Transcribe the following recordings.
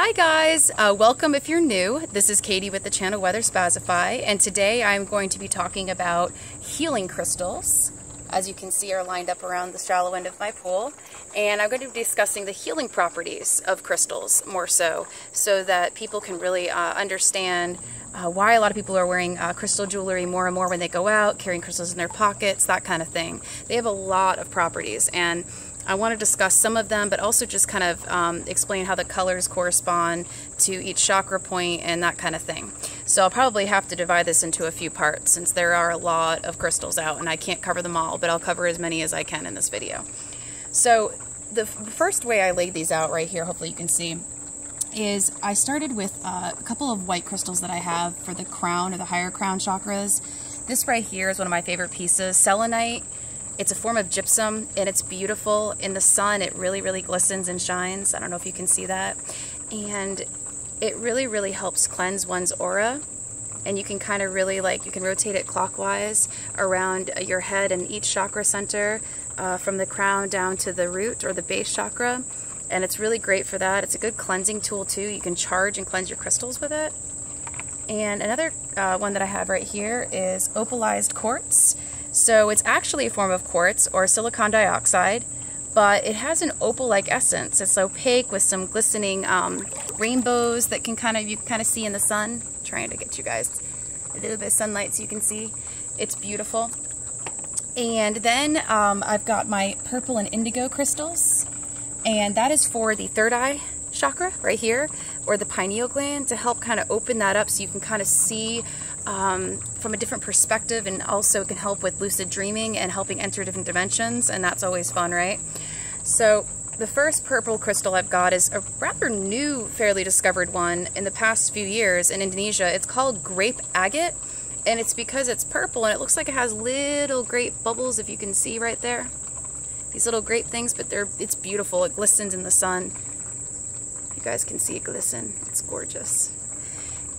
Hi guys, welcome if you're new. This is Katie with the channel Weather Spazify, and today I'm going to be talking about healing crystals. As you can see, are lined up around the shallow end of my pool, and I'm going to be discussing the healing properties of crystals more so that people can really understand why a lot of people are wearing crystal jewelry more and more when they go out, carrying crystals in their pockets, that kind of thing. They have a lot of properties, and I want to discuss some of them, but also just kind of explain how the colors correspond to each chakra point and that kind of thing. So I'll probably have to divide this into a few parts since there are a lot of crystals out and I can't cover them all, but I'll cover as many as I can in this video. So the first way I laid these out right here, hopefully you can see, is I started with a couple of white crystals that I have for the crown or the higher crown chakras. This right here is one of my favorite pieces, selenite. It's a form of gypsum, and it's beautiful. In the sun, it really, really glistens and shines. I don't know if you can see that. And it really, really helps cleanse one's aura. And you can kind of really, you can rotate it clockwise around your head and each chakra center, from the crown down to the root or the base chakra. And it's really great for that. It's a good cleansing tool, too. You can charge and cleanse your crystals with it. And another one that I have right here is opalized quartz. So it's actually a form of quartz or silicon dioxide, but it has an opal-like essence. It's opaque with some glistening rainbows that you can kind of see in the sun. I'm trying to get you guys a little bit of sunlight so you can see. It's beautiful. And then I've got my purple and indigo crystals, and that is for the third eye chakra right here, or the pineal gland, to help kind of open that up so you can kind of see from a different perspective, and also can help with lucid dreaming and helping enter different dimensions, and that's always fun, right? So the first purple crystal I've got is a rather new, fairly discovered one in the past few years in Indonesia. It's called grape agate, and it's because it's purple and it looks like it has little grape bubbles, if you can see right there. These little grape things, but it's beautiful. It glistens in the sun. You guys can see it glisten. It's gorgeous.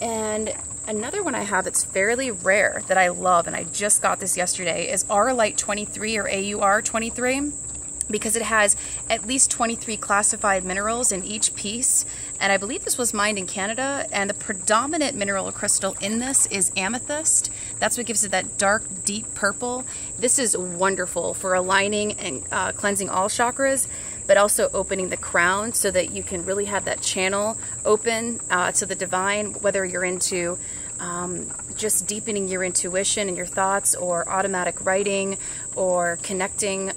And another one I have that's fairly rare that I love, and I just got this yesterday, is Auralite 23 or AUR 23, because it has at least 23 classified minerals in each piece. And I believe this was mined in Canada, and the predominant mineral crystal in this is amethyst. That's what gives it that dark, deep purple. This is wonderful for aligning and cleansing all chakras, but also opening the crown so that you can really have that channel open to the divine, whether you're into just deepening your intuition and your thoughts, or automatic writing, or connecting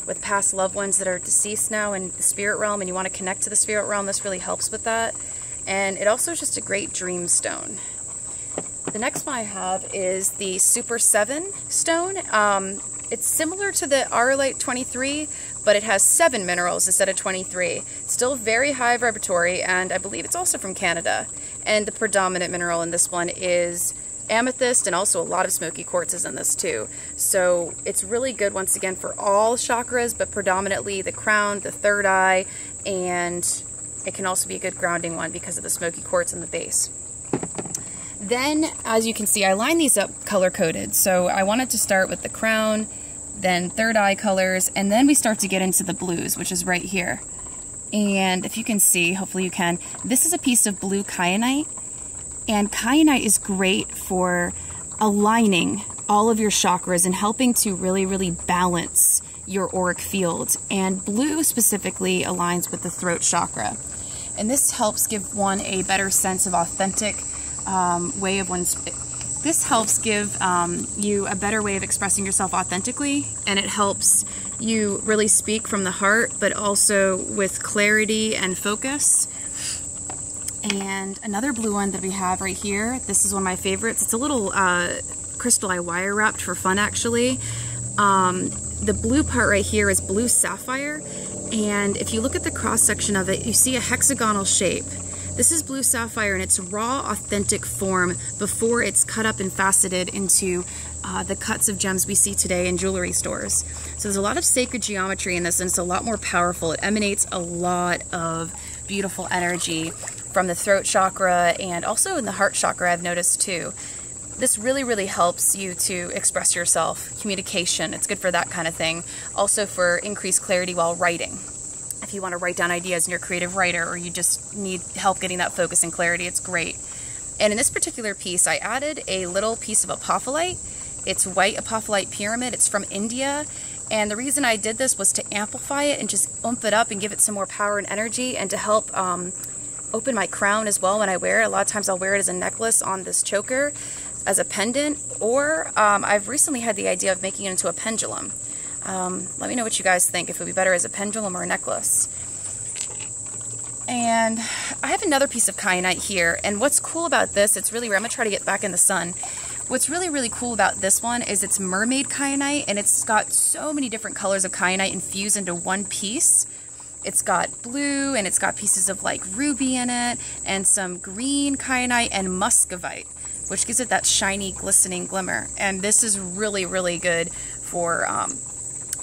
with past loved ones that are deceased now in the spirit realm, and you want to connect to the spirit realm. This really helps with that. And it also is just a great dream stone. The next one I have is the Super 7 stone. It's similar to the Auralite 23, but it has 7 minerals instead of 23. Still very high vibratory, and I believe it's also from Canada. And the predominant mineral in this one is amethyst, and also a lot of smoky quartz is in this too. So it's really good, once again, for all chakras, but predominantly the crown, the third eye, and it can also be a good grounding one because of the smoky quartz in the base. Then, as you can see, I line these up color-coded. So I wanted to start with the crown, then third eye colors, and then we start to get into the blues, which is right here. And if you can see, hopefully you can, this is a piece of blue kyanite. And kyanite is great for aligning all of your chakras and helping to really, really balance your auric field. And blue specifically aligns with the throat chakra. And this helps give one a better sense of authentic way of one's... This helps give you a better way of expressing yourself authentically, and it helps you really speak from the heart, but also with clarity and focus. And another blue one that we have right here, this is one of my favorites. It's a little crystal I wire wrapped for fun, actually. The blue part right here is blue sapphire, and if you look at the cross section of it, you see a hexagonal shape. This is blue sapphire in its raw, authentic form before it's cut up and faceted into the cuts of gems we see today in jewelry stores. So there's a lot of sacred geometry in this, and it's a lot more powerful. It emanates a lot of beautiful energy from the throat chakra, and also in the heart chakra, I've noticed too. This really, really helps you to express yourself, communication. It's good for that kind of thing. Also for increased clarity while writing. If you want to write down ideas and you're a creative writer, or you just need help getting that focus and clarity, it's great. And in this particular piece, I added a little piece of apophyllite. It's white apophyllite pyramid. It's from India. And the reason I did this was to amplify it and just oomph it up and give it some more power and energy, and to help open my crown as well when I wear it. A lot of times I'll wear it as a necklace on this choker, as a pendant, or I've recently had the idea of making it into a pendulum. Let me know what you guys think, if it would be better as a pendulum or a necklace. And I have another piece of kyanite here, and what's cool about this, it's really rare. I'm going to try to get back in the sun. What's really, really cool about this one is it's mermaid kyanite, and it's got so many different colors of kyanite infused into one piece. It's got blue, and it's got pieces of like ruby in it, and some green kyanite and muscovite, which gives it that shiny, glistening glimmer. And this is really, really good for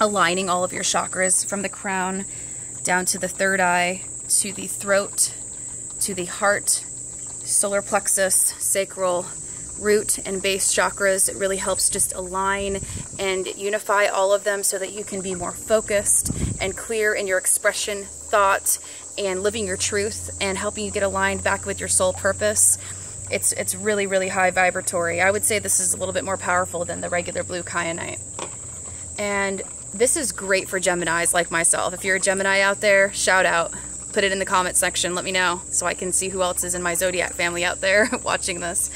aligning all of your chakras, from the crown down to the third eye, to the throat, to the heart, solar plexus, sacral, root, and base chakras. It really helps just align and unify all of them so that you can be more focused and clear in your expression, thought, and living your truth, and helping you get aligned back with your soul purpose. It's really, really high vibratory. I would say this is a little bit more powerful than the regular blue kyanite. And this is great for Geminis like myself. If you're a Gemini out there, shout out. Put it in the comment section. Let me know so I can see who else is in my zodiac family out there watching this.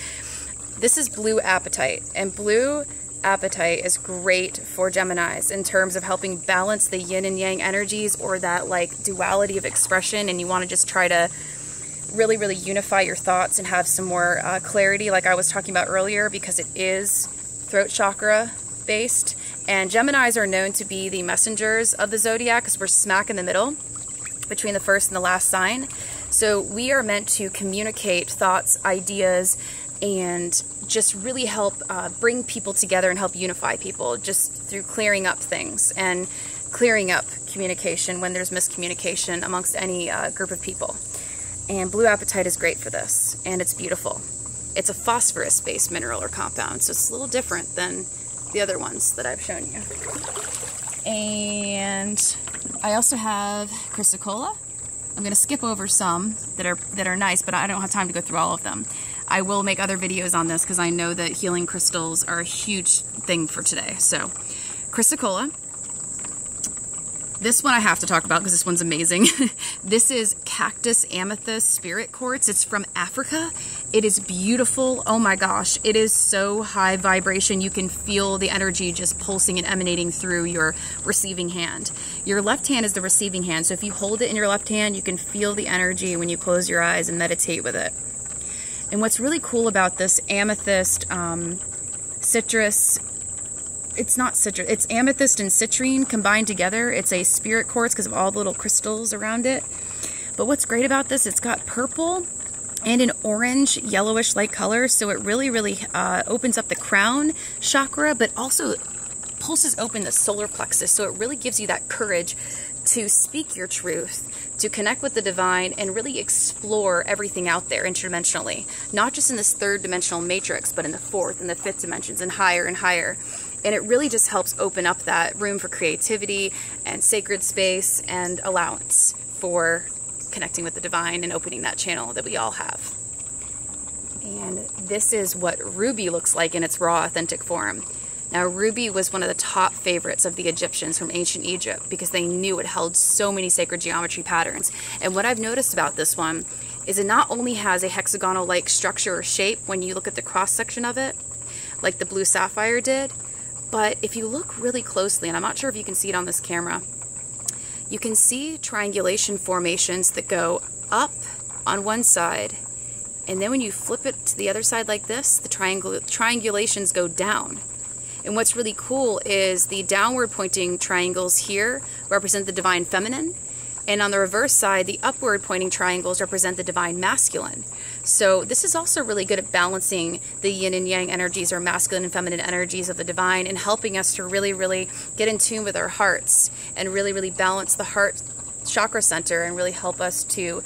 This is blue apatite, and blue apatite is great for Geminis in terms of helping balance the yin and yang energies, or that like duality of expression, and you want to just try to really, really unify your thoughts and have some more clarity, like I was talking about earlier, because it is throat chakra based. And Geminis are known to be the messengers of the zodiac, because we're smack in the middle between the first and the last sign. So we are meant to communicate thoughts, ideas, and just really help bring people together and help unify people, just through clearing up things and clearing up communication when there's miscommunication amongst any group of people. And blue apatite is great for this, and it's beautiful. It's a phosphorus-based mineral or compound, so it's a little different than the other ones that I've shown you. And I also have chrysocolla. I'm going to skip over some that are nice, but I don't have time to go through all of them. I will make other videos on this because I know that healing crystals are a huge thing for today. So, chrysocolla. This one I have to talk about because this one's amazing. This is cactus amethyst spirit quartz. It's from Africa. It is beautiful. Oh my gosh. It is so high vibration. You can feel the energy just pulsing and emanating through your receiving hand. Your left hand is the receiving hand. So if you hold it in your left hand, you can feel the energy when you close your eyes and meditate with it. And what's really cool about this amethyst, citrus, it's not citrus, it's amethyst and citrine combined together. It's a spirit quartz because of all the little crystals around it. But what's great about this, it's got purple and an orange, yellowish light color. So it really, really opens up the crown chakra, but also pulses open the solar plexus. So it really gives you that courage to speak your truth, to connect with the divine, and really explore everything out there interdimensionally. Not just in this third dimensional matrix, but in the fourth and the fifth dimensions, and higher and higher. And it really just helps open up that room for creativity and sacred space and allowance for connecting with the divine and opening that channel that we all have. And this is what ruby looks like in its raw, authentic form. Now, ruby was one of the top favorites of the Egyptians from ancient Egypt because they knew it held so many sacred geometry patterns. And what I've noticed about this one is it not only has a hexagonal-like structure or shape when you look at the cross-section of it, like the blue sapphire did, but if you look really closely, and I'm not sure if you can see it on this camera, you can see triangulation formations that go up on one side, and then when you flip it to the other side like this, the triangulations go down. And what's really cool is the downward pointing triangles here represent the divine feminine, and on the reverse side, the upward pointing triangles represent the divine masculine. So this is also really good at balancing the yin and yang energies, or masculine and feminine energies of the divine, and helping us to really, really get in tune with our hearts and really, really balance the heart chakra center and really help us to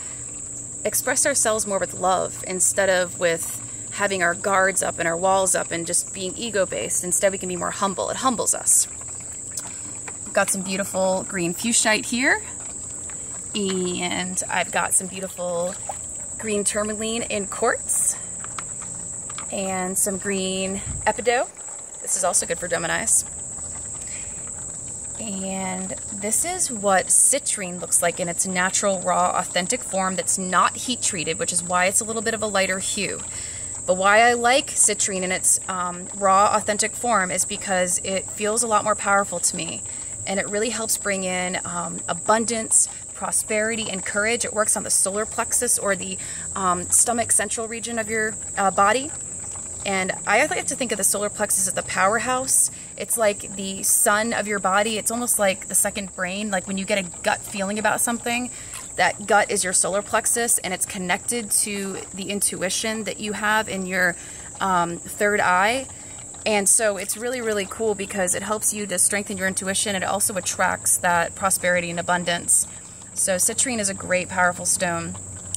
express ourselves more with love instead of with having our guards up and our walls up and just being ego-based. Instead, we can be more humble. It humbles us. We've got some beautiful green fuchsite here. And I've got some beautiful green tourmaline in quartz and some green epidote. This is also good for Geminis. And this is what citrine looks like in its natural, raw, authentic form that's not heat treated, which is why it's a little bit of a lighter hue. But why I like citrine in its raw, authentic form is because it feels a lot more powerful to me. And it really helps bring in abundance, prosperity, and courage. It works on the solar plexus, or the stomach central region of your body. And I like to think of the solar plexus as the powerhouse. It's like the sun of your body. It's almost like the second brain. Like when you get a gut feeling about something, that gut is your solar plexus, and it's connected to the intuition that you have in your third eye. And so it's really, really cool because it helps you to strengthen your intuition. It also attracts that prosperity and abundance. So citrine is a great, powerful stone.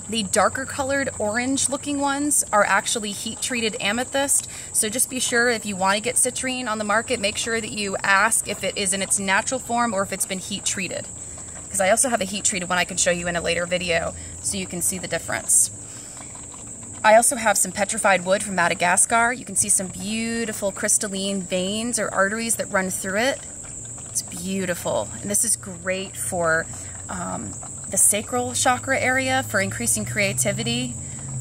The darker colored orange looking ones are actually heat treated amethyst. So just be sure, if you want to get citrine on the market, make sure that you ask if it is in its natural form or if it's been heat treated. Because I also have a heat treated one I can show you in a later video so you can see the difference. I also have some petrified wood from Madagascar. You can see some beautiful crystalline veins or arteries that run through it. It's beautiful. And this is great for the sacral chakra area, for increasing creativity.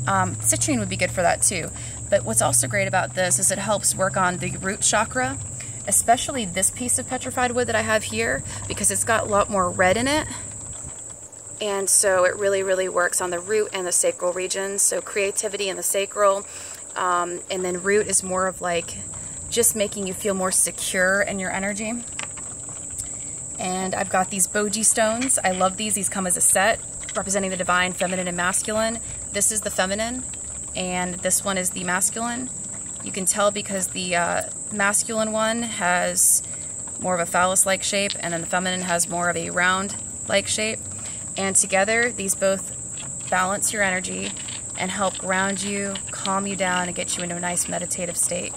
Citrine would be good for that too. But what's also great about this is it helps work on the root chakra, especially this piece of petrified wood that I have here, because it's got a lot more red in it. And so it really, really works on the root and the sacral regions. So creativity in the sacral, and then root is more of like just making you feel more secure in your energy. And I've got these boji stones. I love these. These come as a set, representing the divine, feminine, and masculine. This is the feminine, and this one is the masculine. You can tell because the masculine one has more of a phallus-like shape, and then the feminine has more of a round-like shape. And together, these both balance your energy and help ground you, calm you down, and get you into a nice meditative state.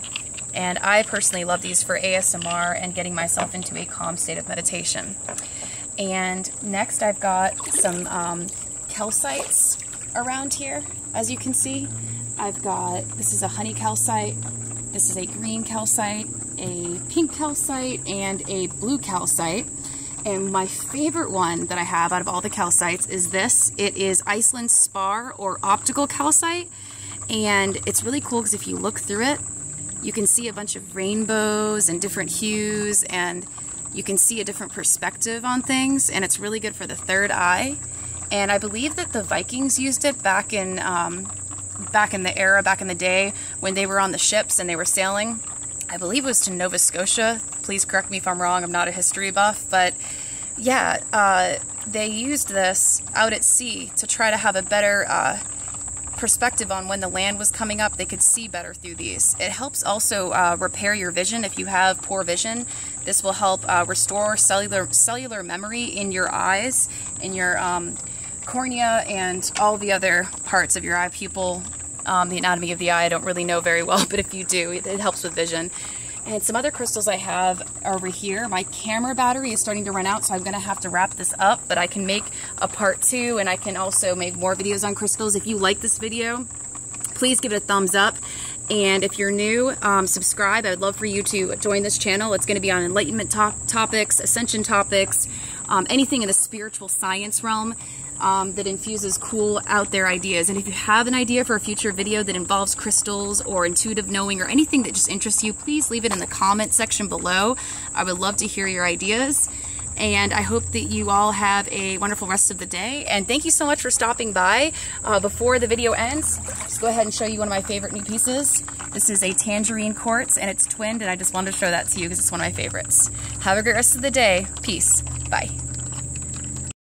And I personally love these for ASMR and getting myself into a calm state of meditation. And next I've got some calcites around here, as you can see. I've got, this is a honey calcite, this is a green calcite, a pink calcite, and a blue calcite. And my favorite one that I have out of all the calcites is this. It is Iceland spar, or optical calcite. And it's really cool because if you look through it, you can see a bunch of rainbows and different hues, and you can see a different perspective on things, and it's really good for the third eye. And I believe that the Vikings used it back in the day when they were on the ships and they were sailing. I believe it was to Nova Scotia. Please correct me if I'm wrong. I'm not a history buff, but yeah, they used this out at sea to try to have a better perspective on when the land was coming up. They could see better through these. It helps also repair your vision if you have poor vision. This will help restore cellular memory in your eyes, in your cornea, and all the other parts of your eye pupil. The anatomy of the eye I don't really know very well, but if you do, it helps with vision. And some other crystals I have over here. My camera battery is starting to run out, so I'm going to have to wrap this up, but I can make a part 2, and I can also make more videos on crystals. If you like this video, please give it a thumbs up. And if you're new, subscribe. I would love for you to join this channel. It's going to be on enlightenment topics, ascension topics, anything in the spiritual science realm. That infuses cool out there ideas. And if you have an idea for a future video that involves crystals or intuitive knowing or anything that just interests you, please leave it in the comment section below. I would love to hear your ideas. And I hope that you all have a wonderful rest of the day. And thank you so much for stopping by. Before the video ends, just go ahead and show you one of my favorite new pieces. This is a tangerine quartz, and it's twinned, and I just wanted to show that to you because it's one of my favorites. Have a great rest of the day. Peace. Bye.